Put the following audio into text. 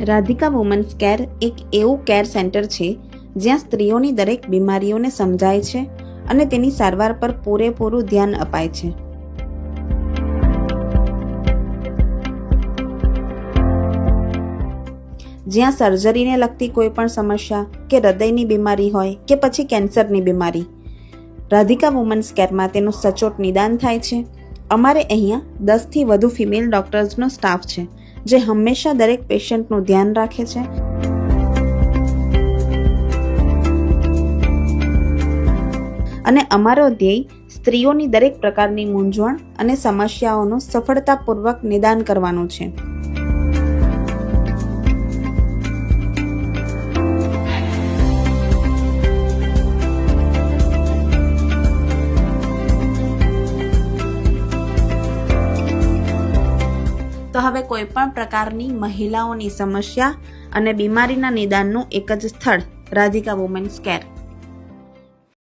Radhika women's care એક એવું care centre છે જ્યાં સ્ત્રીઓની દરેક બીમારીઓને સમજાય છે અને તેની સારવાર પર પૂરેપૂરું ધ્યાન અપાય છે. જ્યાં સર્જરીને લગતી કોઈ પણ સમસ્યા કે હૃદયની બીમારી હોય કે પછી કેન્સરની બીમારી, રાધિકા વુમન્સ કેરમાં તેનું સચોટ નિદાન થાય છે. અમારે અહીંયા 10થી વધુ ફિમેલ ડોક્ટર્સનો સ્ટાફ છે જે હંમેશા દરેક પેશન્ટનું ધ્યાન રાખે છે. અને અમારો ધ્યેય સ્ત્રીઓની દરેક પ્રકારની મૂંઝવણ અને સમસ્યાઓનું સફળતાપૂર્વક નિદાન કરવાનું છે. તો હવે કોઈ પણ પ્રકારની મહિલાઓની સમસ્યા અને બીમારીના નિદાનનું એક જ સ્થળ, રાધિકા વુમન્સ કેર.